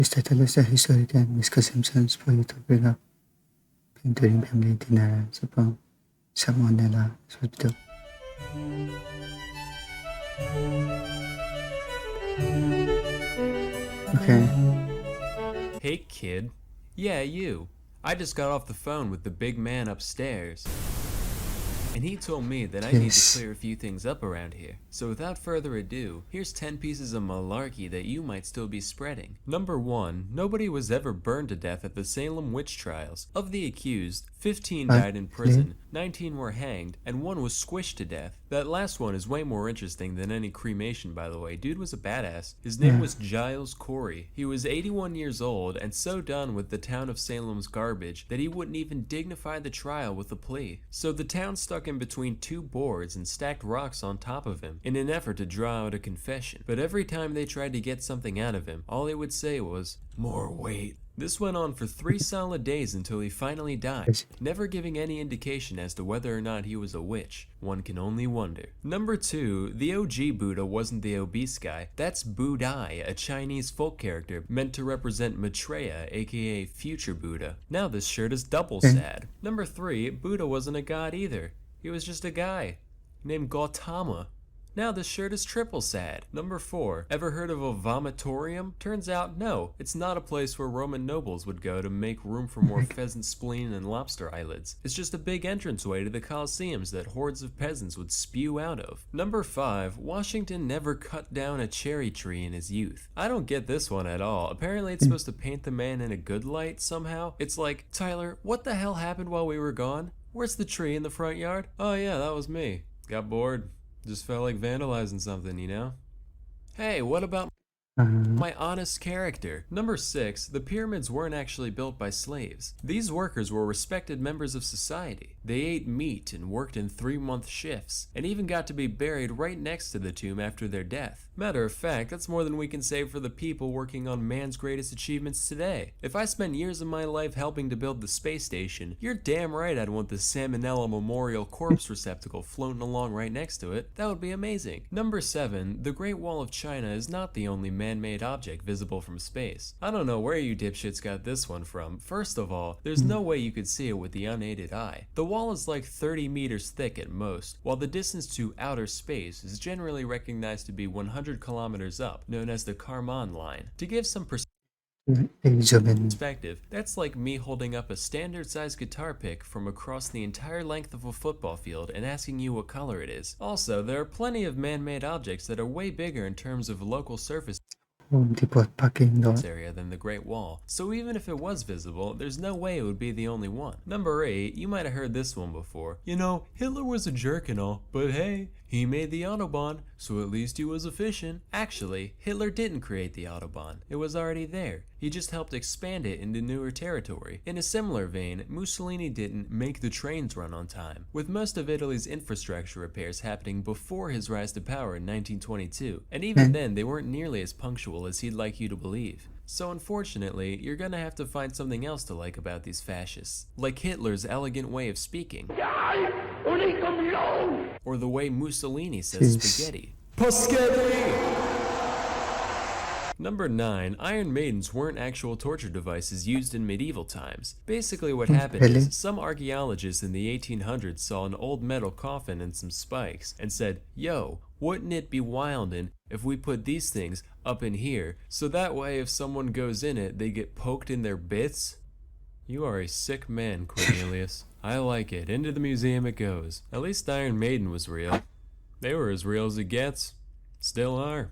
This title is a historical misconceptions for you to bring up during family dinner sa pang Samo'nella hospital. Okay. Hey kid. Yeah, you. I just got off the phone with the big man upstairs. And he told me that I need to Yes. clear a few things up around here. So without further ado, here's 10 pieces of malarkey that you might still be spreading. Number 1. Nobody was ever burned to death at the Salem witch trials. Of the accused, 15 died in prison, 19 were hanged, and 1 was squished to death. That last one is way more interesting than any cremation, by the way. Dude was a badass. His name was Giles Corey. He was 81 years old and so done with the town of Salem's garbage that he wouldn't even dignify the trial with a plea. So the town stuck him between 2 boards and stacked rocks on top of him in an effort to draw out a confession. But every time they tried to get something out of him, all he would say was, "More weight." This went on for 3 solid days until he finally died, never giving any indication as to whether or not he was a witch. One can only wonder. Number 2, the OG Buddha wasn't the obese guy. That's Budai, a Chinese folk character meant to represent Maitreya, aka future Buddha. Now this shirt is double sad. Number 3, Buddha wasn't a god either. He was just a guy named Gautama. Now this shirt is triple sad. Number 4, ever heard of a vomitorium? Turns out no, it's not a place where Roman nobles would go to make room for more pheasant spleen and lobster eyelids. It's just a big entranceway to the Colosseums that hordes of peasants would spew out of. Number 5, Washington never cut down a cherry tree in his youth. I don't get this one at all. Apparently it's supposed to paint the man in a good light somehow. It's like, Tyler, what the hell happened while we were gone? Where's the tree in the front yard? Oh yeah, that was me. Got bored. Just felt like vandalizing something, you know? Hey, what about my honest character? Number 6, the pyramids weren't actually built by slaves. These workers were respected members of society. They ate meat and worked in 3-month shifts, and even got to be buried right next to the tomb after their death. Matter of fact, that's more than we can say for the people working on man's greatest achievements today. If I spent years of my life helping to build the space station, you're damn right I'd want the Samo'nella Memorial Corpse Receptacle floating along right next to it. That would be amazing. Number 7, the Great Wall of China is not the only man-made object visible from space. I don't know where you dipshits got this one from. First of all, there's no way you could see it with the unaided eye. The wall is like 30 meters thick at most, while the distance to outer space is generally recognized to be 100 kilometers up, known as the Kármán line. To give some perspective, that's like me holding up a standard-sized guitar pick from across the entire length of a football field and asking you what color it is. Also, there are plenty of man-made objects that are way bigger in terms of local surface area than the Great Wall, so even if it was visible, there's no way it would be the only one. Number 8, you might have heard this one before. You know, Hitler was a jerk and all, but hey, he made the Autobahn, so at least he was efficient. Actually, Hitler didn't create the Autobahn. It was already there. He just helped expand it into newer territory. In a similar vein, Mussolini didn't make the trains run on time, with most of Italy's infrastructure repairs happening before his rise to power in 1922, and even then they weren't nearly as punctual as he'd like you to believe. So unfortunately, you're gonna have to find something else to like about these fascists, like Hitler's elegant way of speaking, or the way Mussolini says spaghetti. Paschetti! Number 9, Iron Maidens weren't actual torture devices used in medieval times. Basically what happened is, some archaeologists in the 1800s saw an old metal coffin and some spikes, and said, yo, wouldn't it be wildin' if we put these things up in here, so that way if someone goes in it, they get poked in their bits? You are a sick man, Cornelius. I like it. Into the museum it goes. At least Iron Maiden was real. They were as real as it gets. Still are.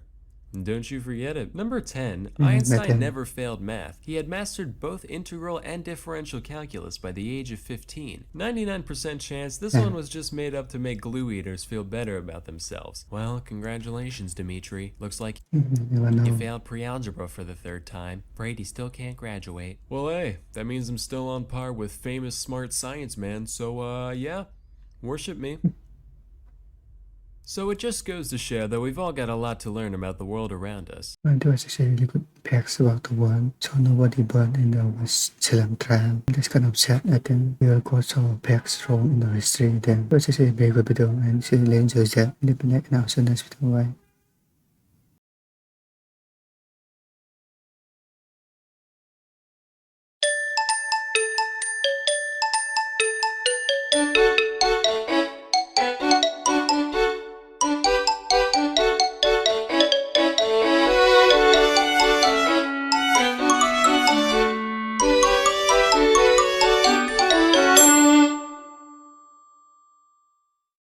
And don't you forget it. Number 10, Einstein never failed math. He had mastered both integral and differential calculus by the age of 15. 99% chance this one was just made up to make glue eaters feel better about themselves. Well, congratulations, Dimitri. Looks like you failed pre-algebra for the 3rd time. Brady still can't graduate. Well, hey, that means I'm still on par with famous smart science man, so yeah, worship me. So it just goes to show that we've all got a lot to learn about the world around us. There was actually really good facts about the world, so nobody burned in the Salem trial. This kind of sad, I think we will go some facts wrong in the history then. It was actually a very good video and see you enjoy that. Leave a like and also next video. Bye.